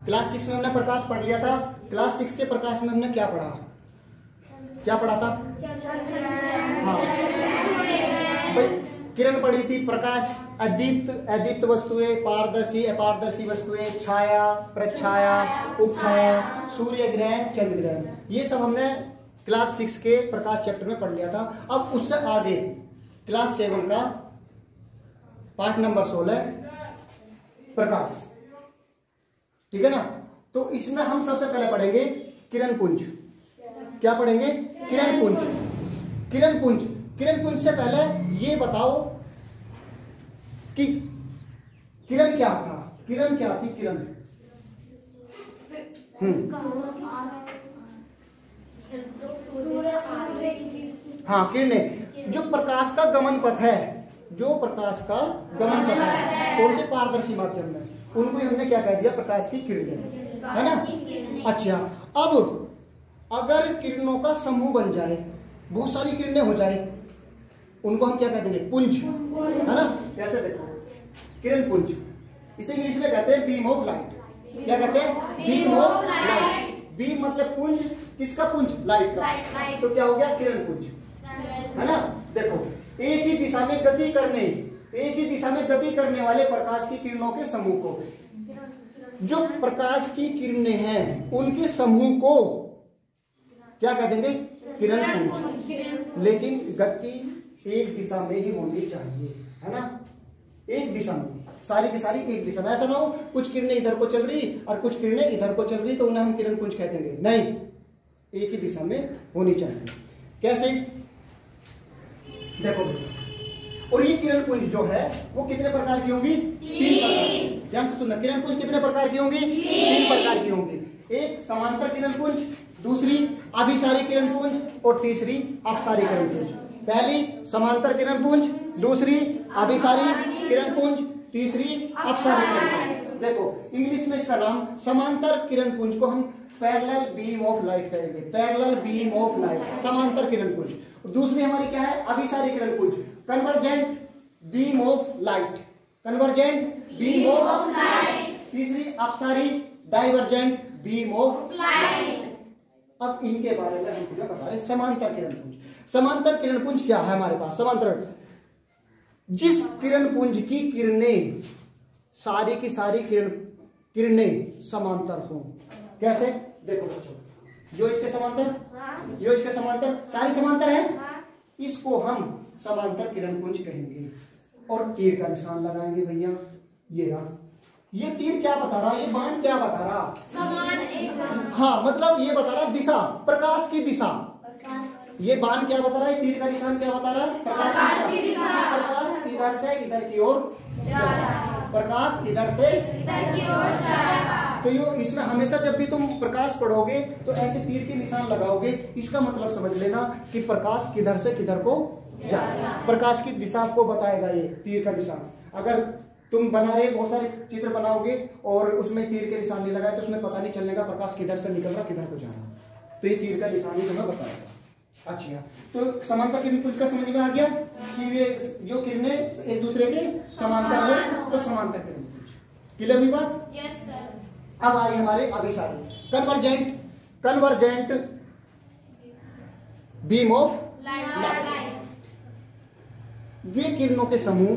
Class 6 में हमने प्रकाश पढ़ लिया था। क्लास 6 के प्रकाश में हमने क्या पढ़ा, क्या पढ़ा था? हाँ भाई, किरण पढ़ी थी, प्रकाश, अदीप्त, अदीप्त वस्तुएं, पारदर्शी, अपारदर्शी वस्तुएं, छाया, प्रछाया, उपछाया, सूर्य ग्रहण, चंद्र ग्रहण, ये सब हमने क्लास 6 के प्रकाश चैप्टर में पढ़ लिया था। अब उससे आगे क्लास 7 का पार्ट नंबर 16 प्रकाश, ठीक है ना। तो इसमें हम सबसे पहले पढ़ेंगे किरण पुंज। क्या पढ़ेंगे? किरण पुंज। किरण पुंज, किरण पुंज से पहले ये बताओ कि किरण क्या था? किरण क्या थी? किरण हाँ, किरणें, जो प्रकाश का गमन पथ है, जो प्रकाश का गमन पथ है कौन से पारदर्शी माध्यम में, उनको हमने क्या कह दिया? प्रकाश की किरणें, है ना। अच्छा, अब अगर किरणों का समूह बन जाए, बहुत सारी किरणें हो जाए, उनको हम क्या कह देंगे? पुंज, है ना। कैसे? देखो, किरण पुंज, इसे इंग्लिश में कहते हैं बीम ऑफ लाइट। क्या कहते हैं? Beam of light. बीम मतलब पुंज, किसका पुंज? लाइट का। तो क्या हो गया? किरण पुंज, है ना। देखो, एक ही दिशा में गति करने, एक ही दिशा में गति करने वाले प्रकाश की किरणों के समूह को, जो प्रकाश की किरणें हैं उनके समूह को क्या कह देंगे? किरण पुंज। लेकिन गति एक दिशा में ही होनी चाहिए, है ना। एक दिशा में, सारी की सारी एक दिशा में। ऐसा ना हो कुछ किरणें इधर को चल रही और कुछ किरणें इधर को चल रही, तो उन्हें हम किरण पुंज कह देंगे। नहीं, एक ही दिशा में होनी चाहिए। कैसे? देखो, और ये किरण पुंज जो है वो कितने प्रकार की होंगी? 3 प्रकार। ध्यान से सुनना, किरण पुंज कितने प्रकार की होंगी? 3 प्रकार की होंगी। एक समांतर किरण पुंज, दूसरी अभिसारी किरण पुंज और तीसरी अपसारी किरण पुंज। पहली समांतर किरण पुंज, दूसरी अभिसारी किरण पुंज, तीसरी अपसारी किरण पुंज। देखो, इंग्लिश में इसका नाम समांतर किरण पुंज को हम पैरेलल बीम ऑफ लाइट कहेंगे। पैरेलल बीम ऑफ लाइट, समांतर किरण पुंज। दूसरी हमारी क्या है? अभिसारी किरण पुंज, convergent beam of light, convergent beam of light. तीसरी अपसारी, डाइवर्जेंट बीम ऑफ लाइट। अब इनके बारे में हम तुम्हें बता रहे समांतर किरण पुंज। समांतर किरण पुंज क्या है हमारे पास? समांतर, जिस किरण पुंज की किरणें, सारी की सारी किरणें समांतर हो। कैसे? देखो बच्चों, जो इसके समांतर, जो इसके समांतर, सारी समांतर है, इसको हम समांतर किरण पुंज कहेंगे। और तीर का निशान लगाएंगे भैया। ये रहा, ये तीर क्या बता रहा? ये बाण क्या बता रहा? समान। हाँ, मतलब ये बता रहा दिशा, प्रकाश की दिशा। ये बाण क्या बता रहा है? तीर का निशान क्या बता रहा है? प्रकाश की दिशा। प्रकाश इधर से इधर की ओर जा रहा है, प्रकाश इधर से इधर की ओर जा रहा है। तो यो इसमें हमेशा जब भी तुम प्रकाश पढ़ोगे तो ऐसे तीर के निशान लगाओगे, इसका मतलब समझ लेना कि प्रकाश किधर से किधर को जा रहा है। प्रकाश की दिशा आपको बताएगा ये तीर का निशान। अगर तुम बना रहे बहुत सारे चित्र बनाओगे और उसमें तीर के निशान नहीं लगाए तो उसमें पता नहीं चलने का प्रकाश किधर से निकल रहा किधर को जा रहा। तो ये तीर का निशान ही तुम्हें बताएगा। अच्छा, तो समांतर किरण पुंज का समझ में आ गया कि ये जो किरणें एक दूसरे के समांतर है तो समांतर किरण पुंज। क्लियर हुई बात? Yes sir. अब आ रही हमारे अभिसारी, convergent, convergent beam of light. वे किरणों के समूह,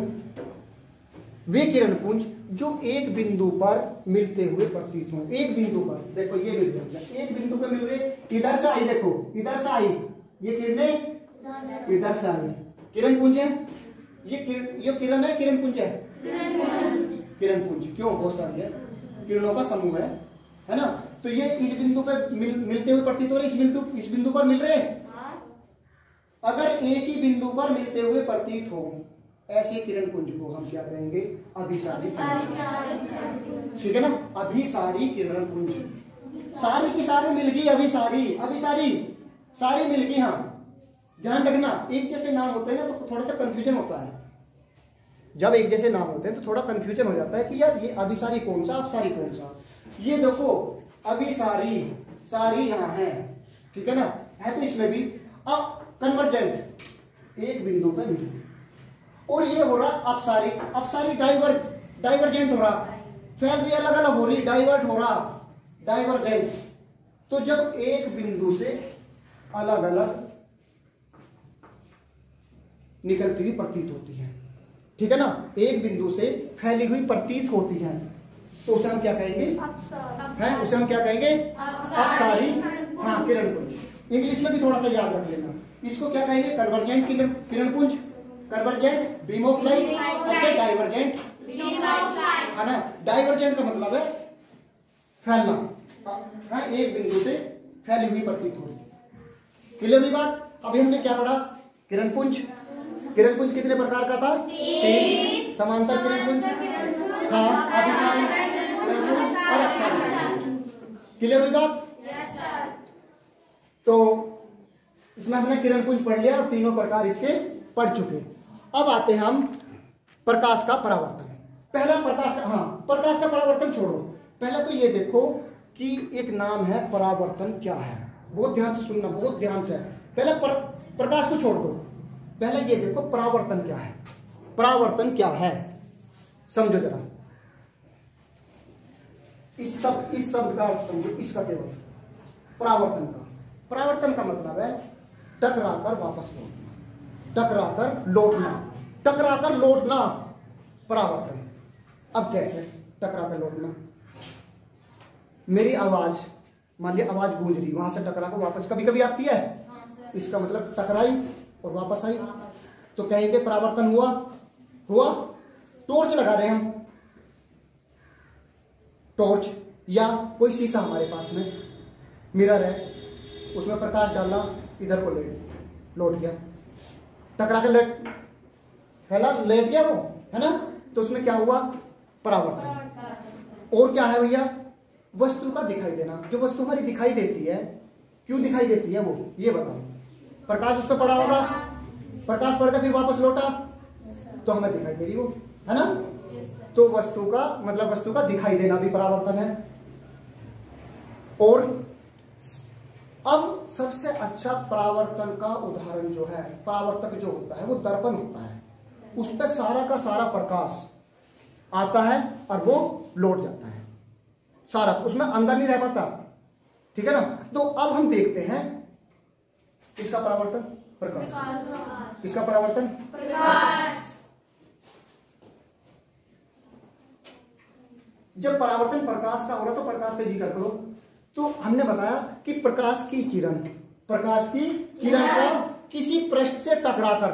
वे किरण पुंज जो एक बिंदु पर मिलते हुए प्रतीत हो। एक बिंदु पर, देखो ये मिल गया, एक बिंदु पर मिल रहे, इधर से आई, देखो इधर से आई, ये किरणें इधर से आई, किरण पुंज है। ये किरण है, किरण पुंज है, किरण पुंज। क्यों? बहुत सारी है, किरणों का समूह है ना। तो ये इस बिंदु पर मिलते हुए प्रतीत हो रहे, इस बिंदु पर मिल रहे। अगर एक ही बिंदु पर मिलते हुए प्रतीत हो, ऐसे किरण पुंज को हम क्या कहेंगे? अभिसारी किरण पुंज, ठीक है ना। अभिसारी किरण पुंज, सारी की सारी मिल गई, अभिसारी, अभिसारी सारी मिल गई। हाँ, ध्यान रखना, एक जैसे नाम होते हैं ना तो थोड़ा सा कंफ्यूजन होता है। जब एक जैसे नाम होते हैं तो थोड़ा कंफ्यूजन हो जाता है कि यार ये अभिसारी कौन सा, अपसारी कौन सा। ये देखो, अभिसारी, सारी यहाँ है, ठीक है ना, है तो इसमें भी। अब कन्वर्जेंट, एक बिंदु पे मिली, और ये हो रहा अपसारी, अपसारी डाइवर्जेंट हो रहा, फैल रही अलग अलग हो रही, डाइवर्ट हो रहा, डाइवर्जेंट। तो जब एक बिंदु से अलग अलग निकलती हुई प्रतीत होती है, ठीक है ना, एक बिंदु से फैली हुई प्रतीत होती है, तो उसे हम क्या कहेंगे? हैं, उसे हम क्या कहेंगे? अपसारी, हाँ, किरणपुंज। इंग्लिश में भी थोड़ा सा याद रख लेना, इसको क्या कहेंगे? कन्वर्जेंट किरणपुंज, कन्वर्जेंट बीम ऑफ लाइट, अच्छा डाइवर्जेंट है ना। डाइवर्जेंट का मतलब है फैलना, हाँ, एक बिंदु से फैली हुई प्रतीत हो रही। क्लियर हुई बात? अभी हमने क्या पढ़ा? किरणपुंज। किरणपुंज कितने प्रकार का था? 3। समांतर किरणपुंज, हाँ, अभिसारी किरणपुंज और अपसारी किरणपुंज। क्लियर हुई बात? तो इसमें हमने किरणपुंज पढ़ लिया और तीनों प्रकार इसके पढ़ चुके। अब आते हैं हम प्रकाश का परावर्तन। पहला प्रकाश का, हाँ, प्रकाश का परावर्तन छोड़ो, पहला तो ये देखो कि एक नाम है परावर्तन क्या है। बहुत ध्यान से सुनना, बहुत ध्यान से। पहले प्रकाश को छोड़ दो, पहले ये देखो परावर्तन क्या है। परावर्तन क्या है समझो जरा, इस शब्द का अर्थ समझो, इसका केवल परावर्तन का। परावर्तन का मतलब है टकराकर वापस लौटना, टकराकर लौटना, टकराकर लौटना, परावर्तन। अब कैसे टकराकर लौटना? मेरी आवाज, मान लिया आवाज गूंज रही, वहां से टकराकर वापस कभी कभी आती है, इसका मतलब टकराई और वापस आई, तो कहेंगे परावर्तन हुआ। हुआ? टॉर्च लगा रहे हैं हम, टॉर्च या कोई शीशा हमारे पास में, मिरर है, उसमें प्रकाश डाला, इधर को लौट गया, टकरा कर लेट गया वो, है ना। तो उसमें क्या हुआ? परावर्तन। और क्या है भैया? वस्तु का दिखाई देना। जो वस्तु हमारी दिखाई देती है, क्यों दिखाई देती है वो, ये बताओ। प्रकाश उस पर पड़ा होगा, प्रकाश पड़कर फिर वापस लौटा, तो हमें दिखाई दे रही वो, है ना। तो वस्तु का मतलब वस्तु का दिखाई देना भी परावर्तन है। और अब सबसे अच्छा परावर्तन का उदाहरण जो है, परावर्तक जो होता है वो दर्पण होता है। उस पर सारा का सारा प्रकाश आता है और वो लौट जाता है सारा, उसमें अंदर नहीं रह पाता, ठीक है ना। तो अब हम देखते हैं किसका परावर्तन? प्रकाश। किसका परावर्तन? प्रकाश। जब परावर्तन प्रकाश का हो रहा तो प्रकाश से जिक्र करो। तो हमने बताया कि प्रकाश की किरण, प्रकाश की किरण का किसी पृष्ठ से टकराकर,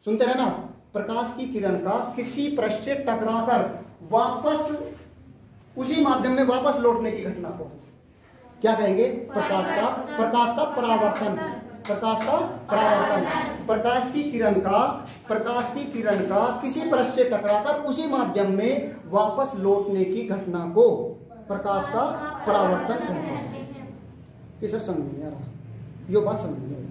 सुनते रहना, प्रकाश की किरण का किसी पृष्ठ से टकराकर वापस उसी माध्यम में वापस लौटने की घटना को क्या कहेंगे? प्रकाश का परावर्तन। प्रकाश का परावर्तन। प्रकाश की किरण का किसी पृष्ठ से टकराकर उसी माध्यम में वापस लौटने की घटना को प्रकाश का परावर्तन कहते हैं। कि सर समझ नहीं आ रहा, यो बात समझ नहीं आई।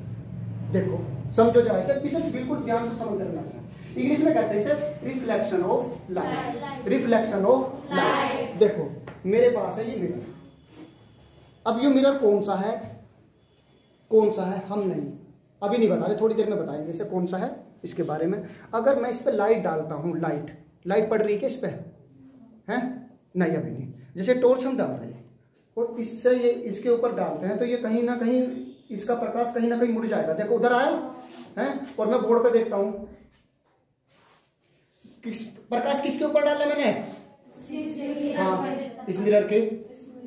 देखो समझो जाए, इसे बिल्कुल ध्यान से समझ करना है। इंग्लिश में कहते हैं इसे reflection of light. Reflection of light. देखो मेरे पास है ये मिरर, अब ये मिरर कौन सा है, कौन सा है हम नहीं अभी नहीं बता रहे, थोड़ी देर में बताएंगे इसे कौन सा है इसके बारे में। अगर मैं इस पे लाइट डालता हूं, लाइट पड़ रही है इस पे, है नहीं अभी नहीं। जैसे टॉर्च हम डाल रहे हैं और इससे ये इसके ऊपर डालते हैं तो ये कहीं ना कहीं इसका प्रकाश कहीं ना कहीं मुड़ जाएगा। देखो उधर आया है और मैं बोर्ड पे देखता हूं, प्रकाश किसके ऊपर डाला मैंने? हाँ इस मिरर के,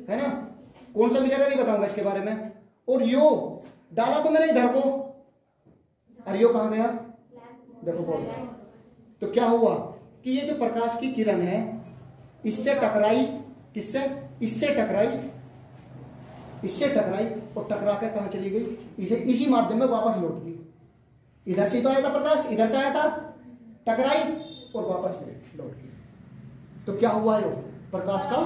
है ना। कौन सा मिरर है नहीं बताऊंगा इसके बारे में। और यो डाला तो मैंने इधर को, और यो कहां गया? देखो बोर्ड। तो क्या हुआ कि ये जो प्रकाश की किरण है इससे टकराई, किससे? इससे टकराई और टकरा कर कहां चली गई? इसी माध्यम में वापस लौट गई। इधर से तो आया था प्रकाश, इधर से आया था, टकराई और वापस लौट गई। तो क्या हुआ? यो प्रकाश का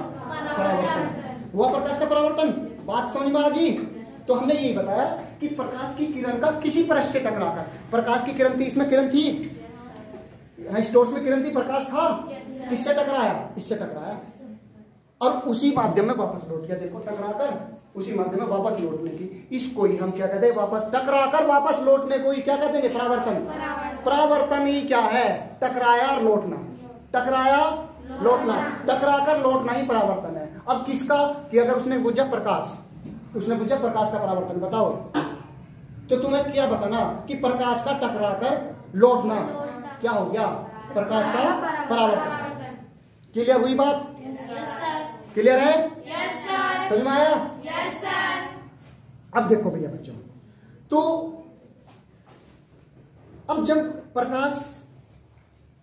परावर्तन हुआ। प्रकाश का परावर्तन, बात समझ में आ गई। तो हमने यही बताया कि प्रकाश की किरण का किसी पृष्ठ से टकराकर, प्रकाश की किरण थी, इसमें किरण थी, इस टॉर्च में किरण थी, प्रकाश था, किससे टकराया? इससे टकराया और उसी माध्यम में वापस लौट गया। देखो टकराकर उसी माध्यम में वापस लौटने की, इसको ही हम क्या कहते हैं? वापस टकराकर वापस लौटने को ही क्या कहते हैं? परावर्तन। परावर्तन ही क्या है? टकराया और लौटना, टकराया लौटना, टकराकर लौटना ही परावर्तन है। अब किसका, कि अगर उसने पूछा प्रकाश, उसने पूछा प्रकाश का परावर्तन बताओ, तो तुम्हें क्या बताना कि प्रकाश का टकराकर लौटना क्या हो गया, प्रकाश का परावर्तन। क्लियर हुई बात? क्लियर है? समझ में आया? अब देखो भैया बच्चों, तो अब जब प्रकाश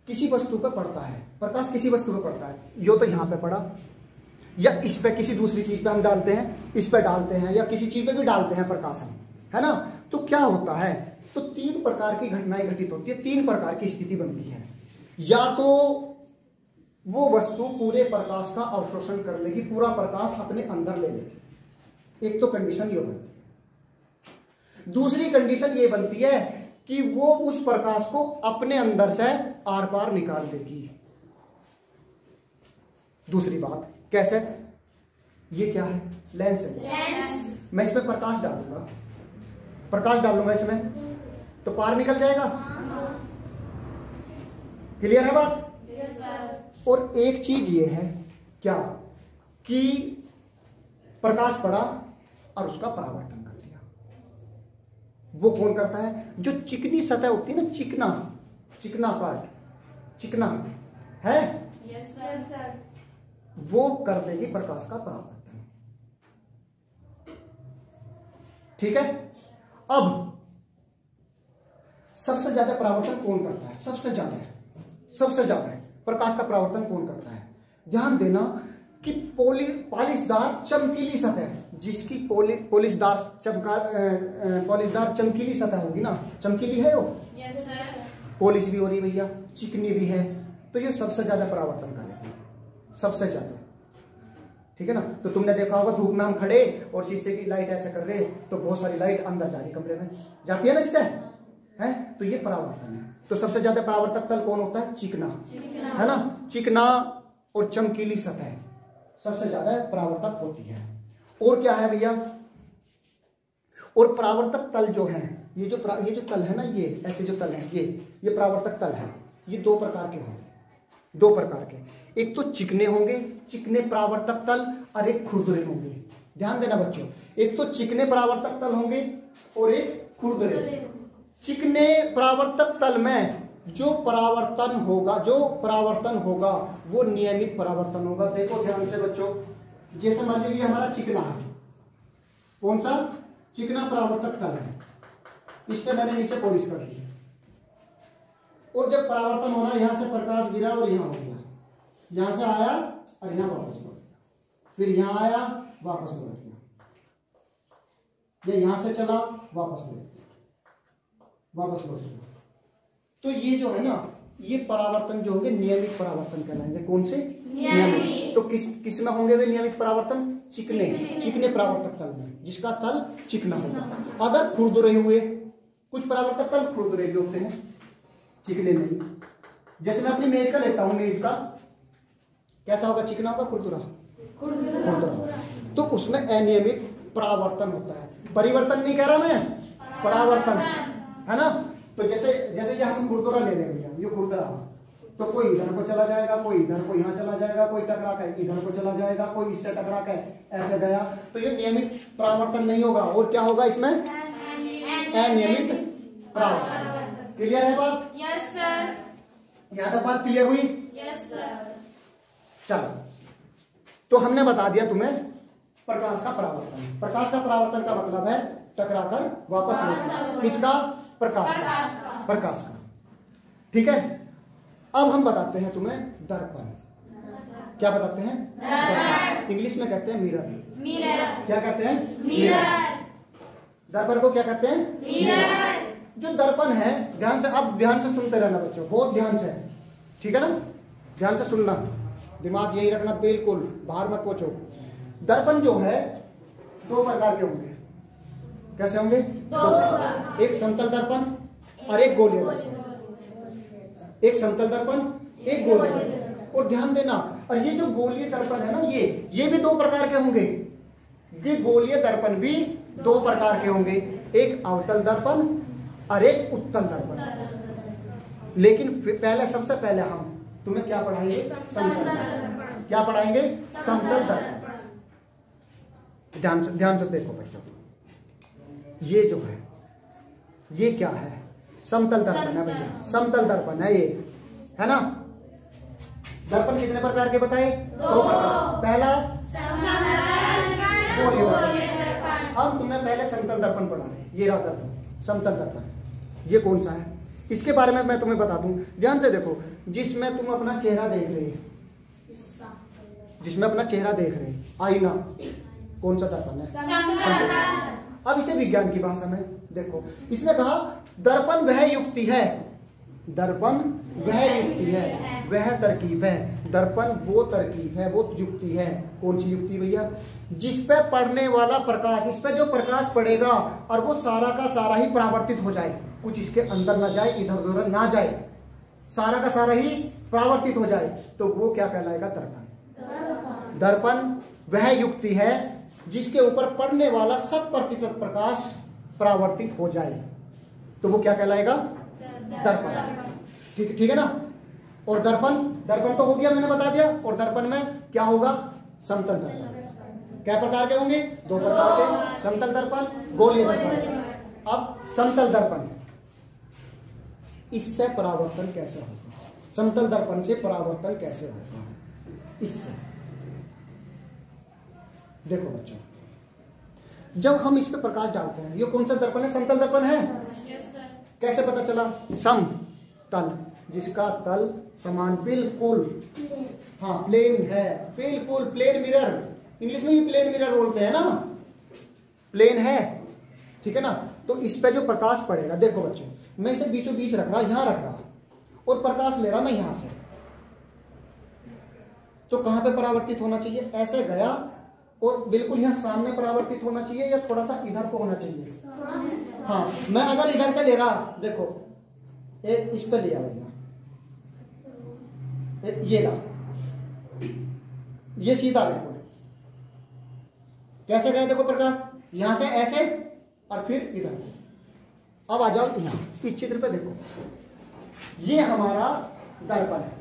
किसी वस्तु पर पड़ता है, प्रकाश किसी वस्तु पर पड़ता है, यो तो यहां पे पड़ा, या इस पे किसी दूसरी चीज पे हम डालते हैं, इस पे डालते हैं, या किसी चीज पे भी डालते हैं प्रकाश हम, है ना, तो क्या होता है, तो तीन प्रकार की घटनाएं घटित होती है, तीन प्रकार की स्थिति बनती है। या तो वो वस्तु पूरे प्रकाश का अवशोषण कर लेगी, पूरा प्रकाश अपने अंदर ले लेगी, एक तो कंडीशन ये बनती है। दूसरी कंडीशन ये बनती है कि वो उस प्रकाश को अपने अंदर से आर पार निकाल देगी। दूसरी बात कैसे, ये क्या है, लेंस है, मैं इसमें प्रकाश डालूंगा, प्रकाश डालूंगा इसमें तो पार निकल जाएगा। क्लियर है बात? और एक चीज ये है क्या, कि प्रकाश पड़ा और उसका परावर्तन कर दिया। वो कौन करता है, जो चिकनी सतह होती है ना, चिकना चिकना पार्ट, चिकना है, वो कर देगी प्रकाश का परावर्तन। ठीक है। अब सबसे ज्यादा परावर्तन कौन करता है, सबसे ज्यादा प्रकाश का परावर्तन कौन करता है? ध्यान देना कि पॉलिशदार चमकीली सतह, जिसकी पॉलिशदार चमकीली सतह होगी ना, चमकीली है वो, पॉलिश भी हो रही भैया, चिकनी भी है, तो ये सबसे ज्यादा परावर्तन करेगी, सबसे ज्यादा। ठीक है ना। तो तुमने देखा होगा धूप में हम खड़े और शीशे की लाइट ऐसे कर रहे तो बहुत सारी लाइट अंदर जा रही कमरे में, जाती है ना इससे, है, तो ये परावर्तन है। तो सबसे ज्यादा परावर्तक तल कौन होता है? चिकना, है ना, चिकना और चमकीली सतह सबसे ज्यादा परावर्तक होती है। और क्या है भैया, और परावर्तक तल जो है, ये जो तल है ना, ये ऐसे जो तल है, ये परावर्तक तल है, ये दो प्रकार के होंगे, दो प्रकार के, एक तो चिकने होंगे, चिकने परावर्तक तल, और एक खुरदरे होंगे। ध्यान देना बच्चों, एक तो चिकने परावर्तक तल होंगे और एक खुरदरे। चिकने परावर्तक तल में जो परावर्तन होगा वो नियमित परावर्तन होगा। देखो ध्यान से बच्चों, जैसे मान लीजिए हमारा चिकना है, कौन सा? चिकना परावर्तक तल है, इस पे मैंने नीचे पॉलिश कर दी, और जब परावर्तन होना, यहां से प्रकाश गिरा और यहां हो गया, यहां से आया और यहां वापस लौट गया, फिर यहां आया वापस लौट गया, ये यहां से चला वापस लौट गया, वापस लौट गया। तो ये जो है ना, ये परावर्तन जो होंगे नियमित परावर्तन कहलाएंगे। कौन से? नियमित। तो किस में होंगे वे नियमित परावर्तन? चिकने परावर्तक तल में, जिसका तल चिकना होगा। अगर खुरदुरे हुए, कुछ परावर्तक तल खुरदुरे भी होते हैं, चिकने नहीं। जैसे मैं अपनी मेज का लेता हूं, मेज का कैसा होगा? चिकना होगा, खुरदुरा? खुरदुरा। तो उसमें अनियमित परावर्तन होता है, परिवर्तन नहीं कह रहा मैं, परावर्तन, है ना। तो जैसे ये हम खुरदुरा ले लेंगे, ये खुरदुरा, तो कोई इधर को चला जाएगा, कोई इधर को यहाँ चला जाएगा, कोई टकरा के इधर को चला जाएगा, कोई इससे टकरा के ऐसे गया, तो ये नियमित परावर्तन नहीं होगा। और क्या होगा इसमें? अनियमित परावर्तन। क्लियर है बात? Yes sir. यहाँ तक बात क्लियर हुई? Yes sir. चलो, तो हमने बता दिया तुम्हें प्रकाश का परावर्तन। प्रकाश का परावर्तन का मतलब है टकराकर वापस लौटना। किसका? प्रकाश का। ठीक है। अब हम बताते हैं तुम्हें दर्पण। क्या बताते हैं? दर्पण। इंग्लिश में कहते हैं मिरर। क्या कहते हैं? मिरर। दर्पण को क्या कहते हैं? मिरर। जो दर्पण है, ध्यान से सुनते रहना बच्चों, बहुत ध्यान से, ठीक है ना, ध्यान से सुनना, दिमाग यही रखना, बिल्कुल बाहर मत पहुंचो। दर्पण जो है दो प्रकार के होंगे। कैसे होंगे? दो। एक समतल दर्पण और एक गोलीय दर्पण। एक समतल दर्पण, एक गोलीय दर्पण। और ध्यान देना, और ये जो गोलीय दर्पण है ना, ये भी दो प्रकार के होंगे। ये गोलीय दर्पण भी दो प्रकार के होंगे, एक अवतल दर्पण और एक उत्तल दर्पण। लेकिन सबसे पहले हम तुम्हें क्या पढ़ाएंगे? समतल दर्पण। क्या पढ़ाएंगे? समतल दर्पण। ध्यान से देखो बच्चों, ये जो है ये क्या है? समतल दर्पण है भैया, समतल दर्पण है ये, है ना। दर्पण कितने प्रकार के बताए? 2 प्रकार। पहला हम तुम्हें पहले समतल दर्पण पढ़ा रहे, ये रहा दर्पण, समतल दर्पण। ये कौन सा है इसके बारे में मैं तुम्हें बता दूं। ध्यान से देखो, जिसमें तुम अपना चेहरा देख रहे हो, जिसमें अपना चेहरा देख रहे हैं, आईना, कौन सा दर्पण है? अब इसे विज्ञान की भाषा में देखो, इसने कहा दर्पण वह युक्ति है, दर्पण वह युक्ति है, वह तरकीब है। दर्पण वो तरकीब है, वो युक्ति है। कौन सी युक्ति भैया? जिस पे पड़ने वाला प्रकाश, इस पे जो प्रकाश पड़ेगा और वो सारा का सारा ही परावर्तित हो जाए, कुछ इसके अंदर ना जाए, इधर उधर ना जाए, सारा का सारा ही परावर्तित हो जाए, तो वो क्या कहलाएगा? दर्पण। दर्पण वह युक्ति है जिसके ऊपर पड़ने वाला 100% प्रकाश परावर्तित हो जाए, तो वो क्या कहलाएगा? दर्पण। ठीक है ना। और दर्पण तो हो गया, मैंने बता दिया। और दर्पण में क्या होगा? समतल दर्पण। क्या प्रकार के होंगे? 2 प्रकार के, समतल दर्पण, गोलीय दर्पण। अब समतल दर्पण, इससे परावर्तन कैसे होगा? समतल दर्पण से परावर्तन कैसे होगा? इससे देखो बच्चों, जब हम इस पे प्रकाश डालते हैं, ये कौन सा दर्पण है? समतल दर्पण है। कैसे पता चला? समतल, जिसका तल समान, बिल्कुल, हाँ, प्लेन है, बिल्कुल प्लेन मिरर, इंग्लिश में भी प्लेन मिरर बोलते हैं ना, प्लेन है, ठीक है ना। तो इस पे जो प्रकाश पड़ेगा, देखो बच्चों, मैं इसे बीचों बीच रख रहा, यहां रख रहा, और प्रकाश ले रहा मैं यहां से, तो कहां पे परावर्तित होना चाहिए? ऐसे गया और बिल्कुल यहां सामने परावर्तित होना चाहिए, या थोड़ा सा इधर को होना चाहिए? हाँ, मैं अगर इधर से ले रहा, देखो एक इस पे लिया भैया, ये रहा, ये सीधा, बिल्कुल कैसे गया? देखो प्रकाश यहां से ऐसे और फिर इधर को। अब आ जाओ यहां, इस चित्र पे देखो, ये हमारा दर्पण है,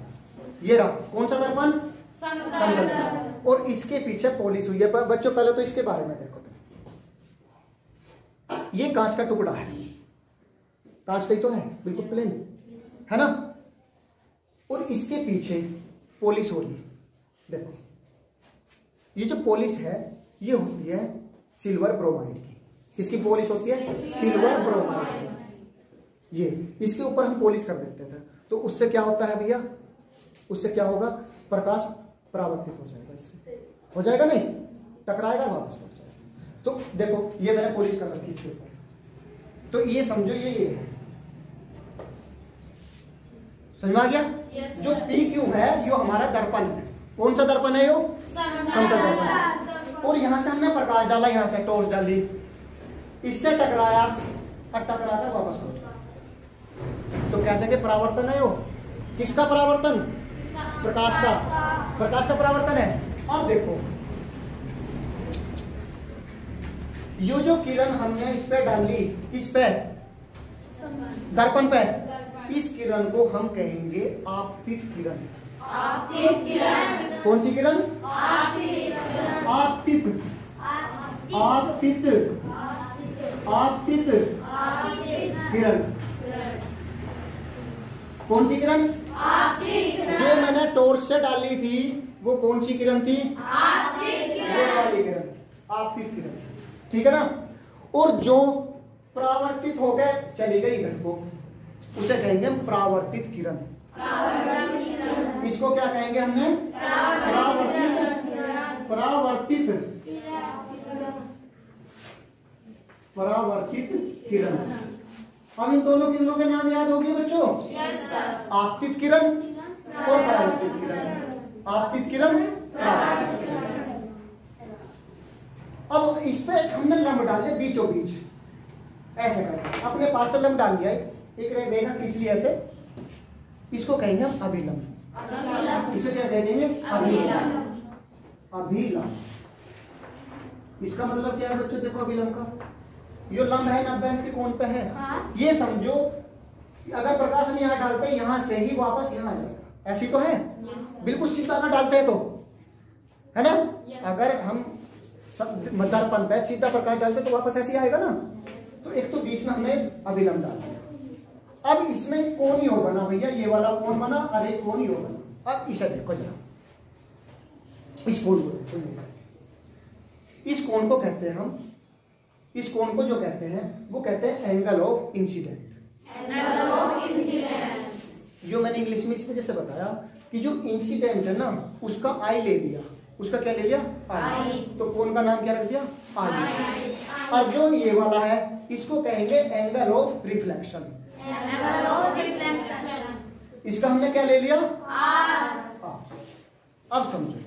ये रहा, कौन सा दर्पण? समतल दर्पण। और इसके पीछे पॉलिश हुई है। बच्चों पहले तो इसके बारे में देखो, ये कांच का टुकड़ा है, कांच का ही तो है, बिल्कुल प्लेन है ना। और इसके पीछे पॉलिश हो रही है, देखो ये जो पॉलिश है ये होती है सिल्वर ब्रोमाइड की। किसकी पॉलिश होती है? Silver bromide. ये इसके ऊपर हम पॉलिश कर देते थे, तो उससे क्या होता है भैया? उससे क्या होगा? प्रकाश परावर्तित हो जाएगा, इससे हो जाएगा, नहीं टकराएगा, वापस लौट जाएगा। तो देखो ये मैंने पॉलिश कर रखी इसके ऊपर, तो ये समझो ये है, समझ में आ गया? जो PQ है ये हमारा दर्पण है। कौन सा दर्पण है? यो समतल दर्पण। और यहां से हमने प्रकाश डाला, यहां से टॉर्च डाली, इससे टकराया और टकराकर वापस लौट गया, तो कहते हैं कि परावर्तन है। यो किसका परावर्तन? प्रकाश का, प्रकाश का परावर्तन है। अब देखो ये जो किरण हमने इस पे डाली, किस पे? दर्पण पे। इस किरण को हम कहेंगे आपतित किरण। आपतित किरण। कौन सी किरण? आपतित। आपतित आपतित किरण। कौन सी किरण? जो मैंने टॉर्च से डाली थी वो कौन सी किरण थी? वो वाली किरण, आपतित किरण, ठीक है ना। और जो परावर्तित हो गए चली गई इधर को, उसे कहेंगे हम परावर्तित किरण। इसको क्या कहेंगे हमने? परावर्तित परावर्तित किरण। अब इन दोनों किरणों के नाम याद हो गए बच्चों? आपतित किरण और परावर्तित किरण। आपतित किरण, परावर्तित किरण। अब इस पे हमने लंब डाल दिया बीचों बीच, ऐसे करके अपने पास से लंब डाल दिया, एक रेखा खींच ली ऐसे, इसको कहेंगे हम अभिलंब। इसे क्या कहेंगे? अभिलंब। अभिलंब, इसका मतलब क्या है बच्चों? देखो अभिलंब का ये लंब है 90 अंश के कोण पे है। ये समझो अगर प्रकाश हम यहाँ डालते हैं, यहां से ही वापस यहाँ आ जाएगा, ऐसी तो है। बिल्कुल सीधा अगर डालते हैं तो, है ना? अगर हम दर्पण पे सीधा प्रकाश डालते तो वापस ऐसे आएगा ना। तो एक तो बीच में हमने अभिलंब डाल दिया। अब इसमें कोण योग बना भैया, ये वाला कोण बना और एक कोण योग बना। अब इसे देखो जरा, इस कोण को, इस कोण को कहते हैं हम, इस कोण को जो कहते हैं वो कहते हैं एंगल ऑफ इंसिडेंट। जो मैंने इंग्लिश में इस वजह से बताया कि जो इंसिडेंट है ना उसका आई ले लिया, उसका क्या ले लिया? आई। तो कोण का नाम क्या रख दिया? आई। और जो ये वाला है इसको कहेंगे एंगल ऑफ रिफ्लेक्शन। इसका हमने क्या ले लिया? आर। अब समझो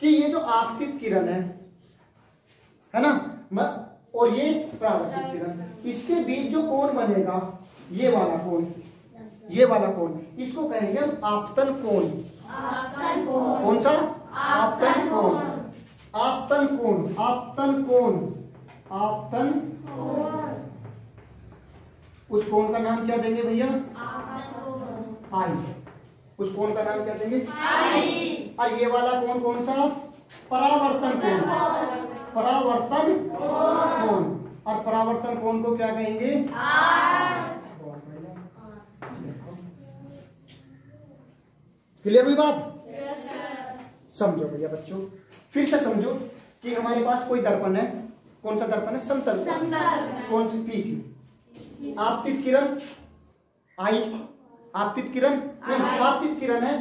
कि ये जो आपतित किरण है ना, और ये परावर्तित किरण, इसके बीच जो कोण बनेगा, ये वाला कोण, ये वाला कोण, इसको कहेंगे हम आपतन कोण। कौन सा? आपतन कोण। आपतन कोण, आपतन कोण, आपतन कोण। उस कोण का नाम क्या देंगे भैया? आई। उस कोण का नाम क्या देंगे? आई। और ये वाला कोण कौन सा? परावर्तन कोण। परावर्तन कोण। और परावर्तन कोण को क्या कहेंगे? क्लियर हुई बात? समझो भैया बच्चों, फिर से समझो कि हमारे पास कोई दर्पण है। कौन सा दर्पण है? समतल। कौन सी? पी की। आपतित किरण आई, आपतित किरण नहीं, आपतित किरण है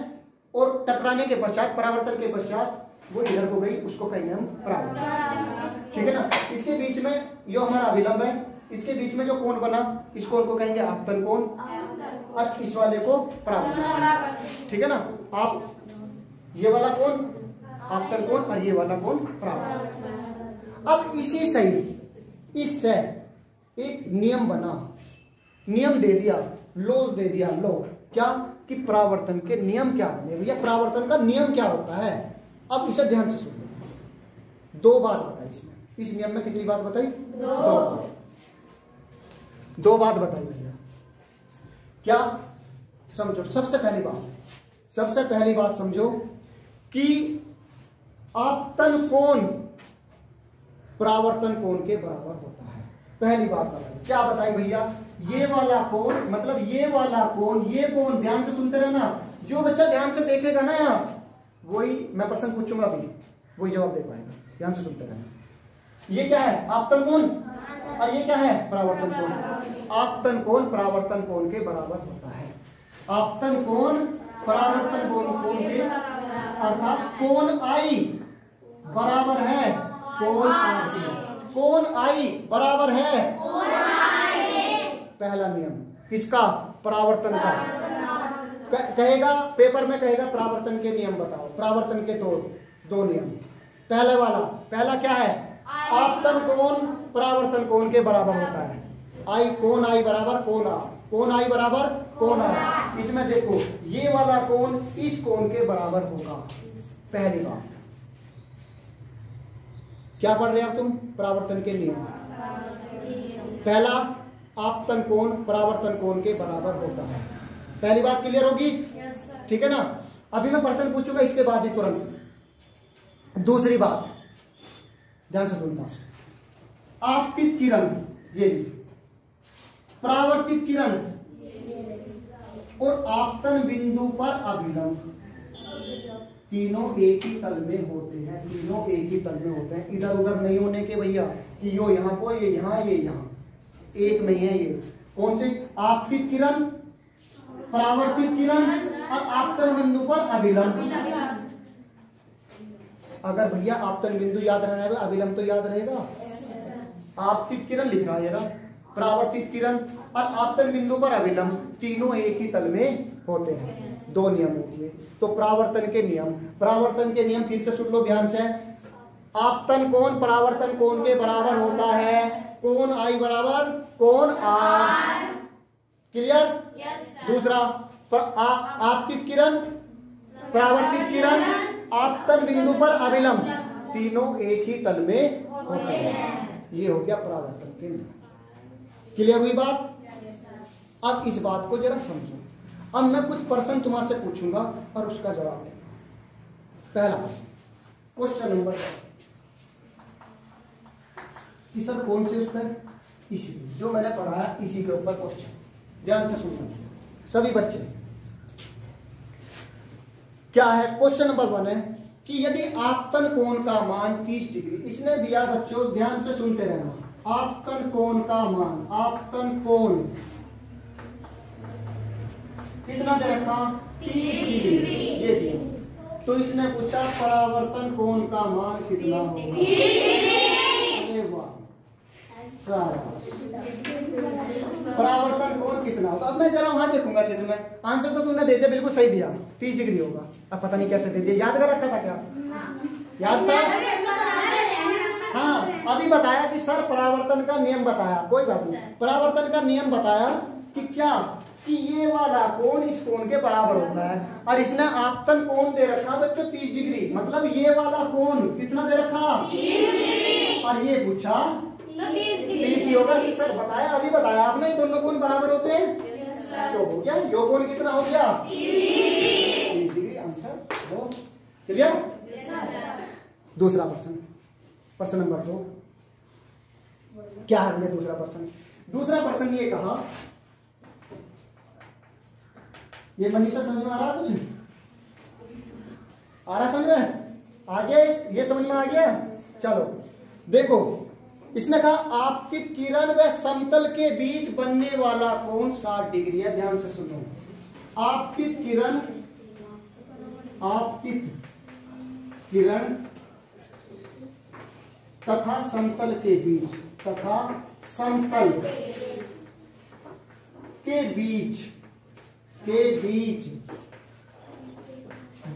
और टकराने के पश्चात, परावर्तन के पश्चात वो इधर को गई, उसको कहेंगे हम परावर्तन। ठीक है ना? इसके बीच में जो हमारा अभिलंब है, इसके बीच में जो कोण बना, इस कोण को कहेंगे आपतन कोण और इस वाले को परावर्तन। ठीक है ना? आप ये वाला कोण आपतन कोण और ये वाला कोण परावर्तन। अब इसी से इससे एक नियम बना, नियम दे दिया, लॉज दे दिया। लो क्या कि परावर्तन के नियम क्या बने भैया? परावर्तन का नियम क्या होता है? अब इसे ध्यान से सुनो। दो बात बताई इसमें, इस नियम में कितनी बात बताई? दो बात बताई भैया। क्या? समझो, सबसे पहली बात समझो कि आपतन कोण परावर्तन कोण के बराबर होता है। पहली बात बताई। क्या बताई भैया? ये वाला कोण, मतलब ये वाला कोण, ये कोण, ध्यान से सुनते रहना। जो बच्चा ध्यान से देखेगा ना यार, वही मैं प्रश्न पूछूंगा अभी, वही जवाब दे पाएगा। ध्यान से सुनते रहना। ये क्या है? आपतन कोण। और ये क्या है? परावर्तन कोण। आपतन कोण परावर्तन कोण के बराबर होता है। आपतन कोण परावर्तन कोण के, अर्थात कोण आई बराबर है कोण आई। कोण आई बराबर है पहला नियम किसका? परावर्तन का। कहेगा पेपर में, कहेगा परावर्तन के नियम बताओ। परावर्तन के दो नियम। पहले वाला, पहला क्या है? आपतन कोण परावर्तन कोण के बराबर होता है। आई, कोण आई बराबर कोण आ, कोण आई बराबर कोण आ। इसमें देखो ये वाला कोण इस कोण के बराबर होगा। पहली बात, क्या पढ़ रहे हो तुम? परावर्तन के नियम। पहला, आपतन कोण परावर्तन कोण के बराबर होता है। पहली बात क्लियर होगी? ठीक है ना? अभी मैं प्रश्न पूछूंगा इसके बाद ही तुरंत। दूसरी बात ध्यान से सुनता। आपतित किरण ये, परावर्तित किरण और आपतन बिंदु पर अभिलंब, तीनों एक ही तल में होते हैं। तीनों एक ही तल में होते हैं, इधर उधर नहीं होने के भैया कि यो यहाँ को, ये यहाँ, ये यहाँ, एक नहीं है। ये कौन से? आपतित किरण, परावर्तित किरण और आपतन बिंदु पर अभिलंब। अगर भैया आपतन बिंदु याद रहेगा, अभिलंब तो याद रहेगा। आपतित किरण लिख रहा है, परावर्तित किरण और आपतन बिंदु पर अभिलंब, तीनों एक ही तल में होते हैं। दो नियम होंगे। तो परावर्तन के नियम, परावर्तन के नियम फिर से सुन लो ध्यान से। आपतन कोण परावर्तन कोण के बराबर होता है। कोण आई बराबर कोण आर। क्लियर? दूसरा, आपतित किरण परावर्तित किरण आपतन बिंदु पर अभिलंब, तीनों एक ही तल में होते हैं। ये हो गया परावर्तन के नियम। क्लियर हुई बात? अब इस बात को जरा समझो। अब मैं कुछ प्रश्न तुम्हारे से पूछूंगा और उसका जवाब देना। पहला प्रश्न, क्वेश्चन नंबर कि सर कौन से उस पर, इसी जो मैंने पढ़ाया इसी के ऊपर क्वेश्चन, ध्यान से सुनना सभी बच्चे। क्या है क्वेश्चन नंबर 1 है कि यदि आपतन कोण का मान 30 डिग्री, इसने दिया बच्चों, ध्यान से सुनते रहना, आपतन कोण का मान, आपतन कोण कितना दे रखा, 30 डिग्री ये दिया। तो इसने पूछा परावर्तन कोण का मान कितना होगा। अरे वाह, परावर्तन कोण कितना होगा। अब मैं जरा वहां देखूंगा चित्र में, आंसर तो तुमने दे दिया, बिल्कुल सही दिया, 30 डिग्री होगा। अब पता नहीं कैसे दे दिया, याद कर रखा था क्या, याद था? हाँ, अभी बताया कि सर परावर्तन का नियम बताया, कोई बात नहीं, परावर्तन का नियम बताया कि क्या, कि ये वाला कोण इस कोण के बराबर होता है, और इसने आपतन कोण दे रखा बच्चों 30 डिग्री, मतलब ये वाला कोण कितना दे रखा, 30 डिग्री, और ये पूछा 30 ही होगा। सर बताया, अभी बताया आपने, दोनों कोण बराबर होते हैं, तो हो गया, यो कोण कितना हो गया, 30 डिग्री, आंसर हो क्लियर। दूसरा प्रश्न, प्रश्न नंबर 2, क्या है ये दूसरा प्रश्न। दूसरा प्रश्न ये कहा, ये मनीषा समझ में आ रहा, कुछ आ रहा समझ में, आ गया, ये समझ में आ गया। चलो देखो, इसने कहा आपतित किरण व समतल के बीच बनने वाला कोण 60 डिग्री है। ध्यान से सुनो, आपतित किरण, आपतित किरण तथा समतल के बीच, तथा समतल के बीच, के बीच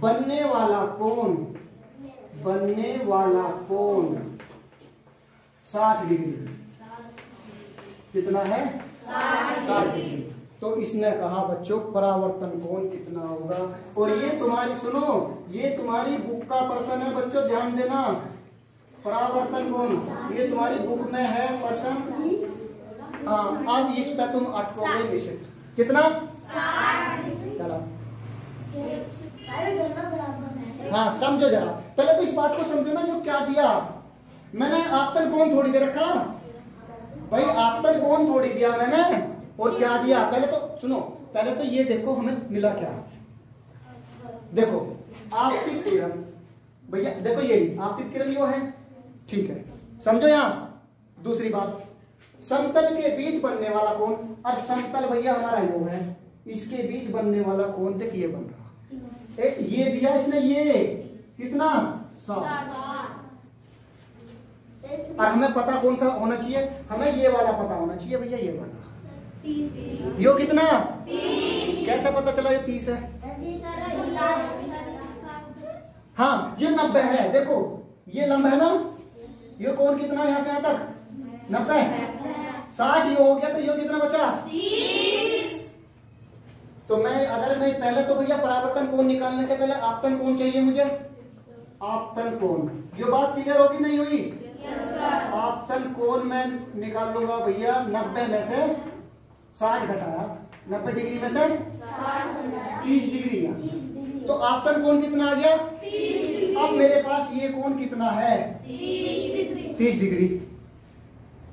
बनने वाला कोण, बनने वाला कोण 60 डिग्री, कितना है, 60 डिग्री। तो इसने कहा बच्चों परावर्तन कोण कितना होगा। और ये तुम्हारी, सुनो, ये तुम्हारी बुक का प्रश्न है बच्चों, ध्यान देना, परावर्तन कोण ये तुम्हारी बुक में है प्रश्न। अब इस पे तुम अटकोगे निश्चित, कितना, चलो हाँ समझो जरा, पहले तो इस बात को समझो ना, जो क्या दिया मैंने, आपतन कोण थोड़ी दे रखा भाई, आपतन कोण थोड़ी दिया मैंने, और क्या दिया, पहले तो सुनो, पहले तो ये देखो हमें मिला क्या, देखो आपतित किरण, भैया देखो ये आपतित किरण यो है, ठीक है, समझो। यहाँ दूसरी बात, समतल के बीच बनने वाला कोण, और समतल भैया हमारा यो है, इसके बीच बनने वाला कोण देख ये बन रहा, ये दिया इसने, ये कितना, 60, और हमें पता कौन सा होना चाहिए, हमें ये वाला पता होना चाहिए भैया, ये वाला, यो कितना, 30, कैसे पता चला ये 30 है, हाँ ये 90 है, देखो ये लंब है ना, ये कोण कितना यहाँ से यहाँ तक 90, 60 ये हो गया, तो ये कितना बचा, 30। तो मैं अगर मैं पहले तो भैया परावर्तन कोण निकालने से पहले आपतन कोण चाहिए मुझे, आपतन कोण, ये बात क्लियर होगी नहीं हुई, आपतन कोण मैं निकाल लूंगा भैया, 90 में से 60 घटाया, 90 डिग्री में से 30 डिग्री, तो आपतन कोण कितना आ गया, 30। अब मेरे पास ये कोण कितना है, 30 डिग्री।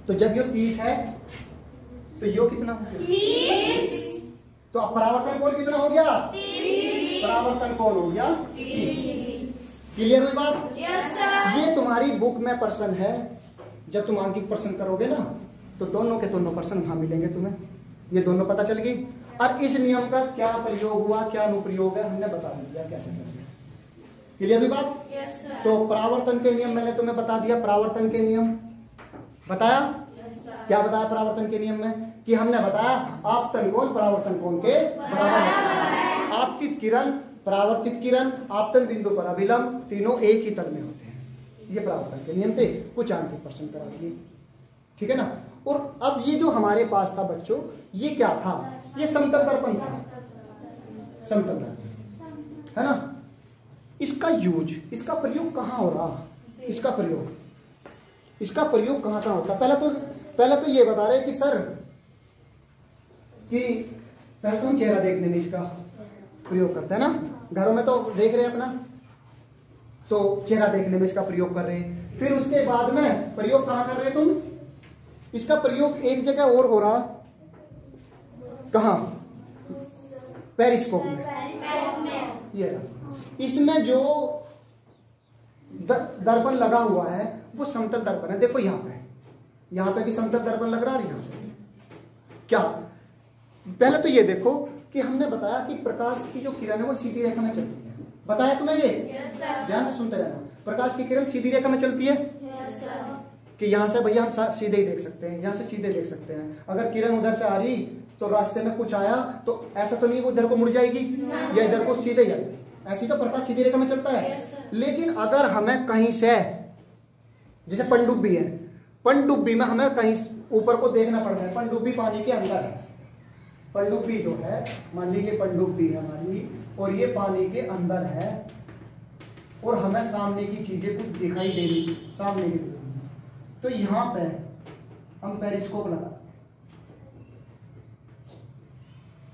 तो जब ये 30 है तो ये कितना हो गया, 30। तो अब परावर्तन कोण कितना हो गया, 30। परावर्तन कोण हो गया 30। क्लियर हुई बात? Yes sir. ये तुम्हारी बुक में प्रश्न है, जब तुम आंकिक प्रश्न करोगे ना तो दोनों के दोनों प्रश्न वहां मिलेंगे तुम्हें, ये दोनों पता चल गई। और इस नियम का क्या प्रयोग हुआ, क्या अनुप्रयोग है, हमने बता दिया कैसे कैसे। क्लियर हुई बात? Yes sir. तो परावर्तन के नियम मैंने तुम्हें बता दिया, परावर्तन के नियम बताया। क्या बताया परावर्तन के नियम में, कि हमने बताया आपतन कोण परावर्तन कोण के बराबर है, आपतित किरण परावर्तित किरण आपतन बिंदु पर अभिलंब तीनों एक ही तल में होते हैं। ये परावर्तन के नियम थे, कुछ आंकिक प्रश्न करा दिए, ठीक है ना। और अब ये जो हमारे पास था बच्चों, ये क्या था, ये समतल दर्पण था, समतल दर्पण है ना। इसका यूज, इसका प्रयोग कहाँ हो रहा, इसका प्रयोग कहाँ होता। पहले तो ये बता रहे कि सर कि पहले तो हम चेहरा देखने में इसका प्रयोग करते हैं ना, घरों में तो देख रहे हैं अपना, तो चेहरा देखने में इसका प्रयोग कर रहे हैं। फिर उसके बाद में प्रयोग कहाँ कर रहे हैं तुम? इसका प्रयोग एक जगह और हो रहा, कहाँ? पेरिस्कोप में। ये इसमें जो दर्पण लगा हुआ है वो समतल दर्पण है। देखो यहाँ पे भी समतल दर्पण लग रहा है। यहाँ क्या, पहले तो ये देखो कि हमने बताया कि प्रकाश की जो किरण है वो सीधी रेखा में चलती है। बताया तुम्हें ये? ध्यान से सुनते रहना। प्रकाश की किरण सीधी रेखा में चलती है कि यहाँ से भैया हम सीधे ही देख सकते हैं, यहाँ से सीधे देख सकते हैं। अगर किरण उधर से आ रही तो रास्ते में कुछ आया तो ऐसा तो नहीं वो इधर को मुड़ जाएगी या इधर को सीधे जाएगी, ऐसी तो प्रकाश सीधी रेखा में चलता है। लेकिन अगर हमें कहीं से, जैसे पनडुब्बी है, पनडुब्बी में हमें कहीं ऊपर को देखना पड़ रहा है, पनडुब्बी पानी के अंदर है, पनडुब्बी जो है, मान लीजिए पनडुब्बी है हमारी और ये पानी के अंदर है और हमें सामने की चीजें कुछ दिखाई दे रही, सामने की, तो यहां पे हम पेरिस्कोप लगा,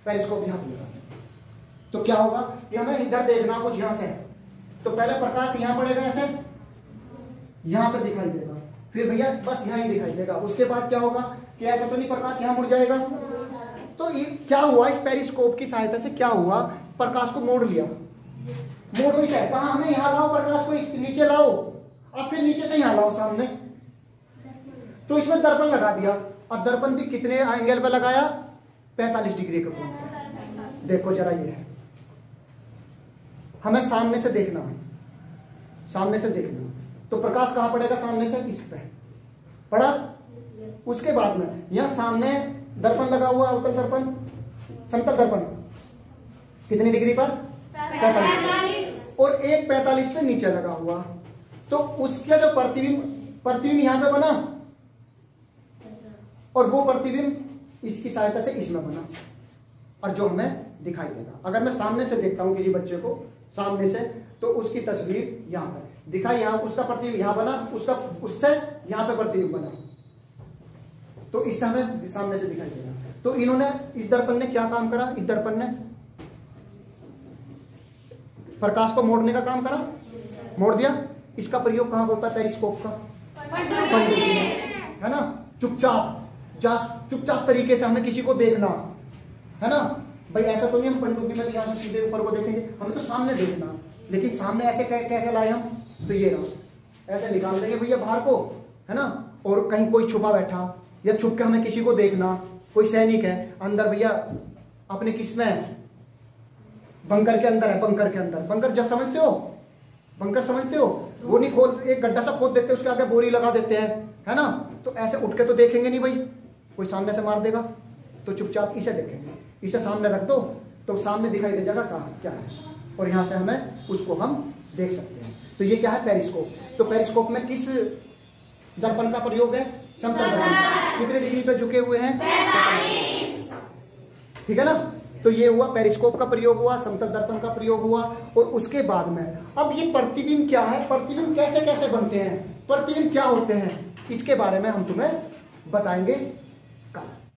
पेरिस्कोप यहां पे लगा, तो क्या होगा कि हमें इधर देखना कुछ यहां से, तो पहले प्रकाश यहां पड़ेगा ऐसे, यहां पे दिखाई देगा, फिर भैया बस यहां ही दिखाई देगा। उसके बाद क्या होगा कि ऐसा तो नहीं प्रकाश यहां मुड़ जाएगा। तो ये क्या हुआ, इस पेरिस्कोप की सहायता से क्या हुआ, प्रकाश को मोड़ लिया, मोड़ नहीं चाहिए, कहा हमें यहां लाओ प्रकाश को, इस नीचे लाओ, अब फिर नीचे से यहां लाओ सामने, तो इसमें दर्पण लगा दिया। अब दर्पण भी कितने एंगल पे लगाया? 45 डिग्री के कोण पे। देखो जरा ये है, हमें सामने से देखना, सामने से देखना, तो प्रकाश कहां पड़ेगा? सामने से इस पे पड़ा। उसके बाद में यहां सामने दर्पण लगा हुआ, अवतल दर्पण, समतल दर्पण, कितनी डिग्री पर? 45, और एक 45 पे नीचे लगा हुआ, तो उसका जो प्रतिबिंब यहां पे बना और वो प्रतिबिंब इसकी सहायता से इसमें बना, और जो हमें दिखाई देगा। अगर मैं सामने से देखता हूं किसी बच्चे को सामने से, तो उसकी तस्वीर यहां पे दिखाई, यहां उसका प्रतिबिंब यहां बना, उसका उससे यहां पे प्रतिबिंब बना, तो इससे हमें सामने से दिखाई देगा। तो इन्होंने, इस दर्पण ने क्या काम करा? इस दर्पण ने प्रकाश को मोड़ने का काम करा, मोड़ दिया। इसका प्रयोग कहां होता है? पेरिस्कोप का, है ना, चुपचाप, चुपचाप तरीके से हमें किसी को देखना है ना भाई। ऐसा तो नहीं हम पनडुब्बी में यहां से सीधे ऊपर को देखेंगे, हमें तो सामने देखना। लेकिन सामने ऐसे कैसे लाए हम? तो ये रहा, ऐसे निकाल देंगे भैया बाहर को, है ना, और कहीं कोई छुपा बैठा या छुप के हमें किसी को देखना, कोई सैनिक है अंदर भैया अपने किसमें, बंकर के अंदर है, बंकर के अंदर, बंकर जब समझते हो, बंकर समझते हो, वो नहीं खोल, एक गड्ढा सा खोद देते, उसके आगे बोरी लगा देते हैं, है ना, तो ऐसे उठ के तो देखेंगे नहीं भाई, कोई सामने से मार देगा, तो चुपचाप इसे देखेंगे, इसे सामने रख दो तो सामने दिखाई दे जाएगा कहाँ क्या है, और यहाँ से हमें उसको हम देख सकते हैं। तो ये क्या है? पेरिस्कोप। तो पेरिस्कोप में किस दर्पण का प्रयोग है? समतल दर्पण। कितने डिग्री पे झुके हुए हैं? 45। ठीक है ना। तो ये हुआ, पेरिस्कोप का प्रयोग हुआ, समतल दर्पण का प्रयोग हुआ। और उसके बाद में अब ये प्रतिबिंब क्या है, प्रतिबिंब कैसे कैसे बनते हैं, प्रतिबिंब क्या होते हैं, इसके बारे में हम तुम्हें बताएंगे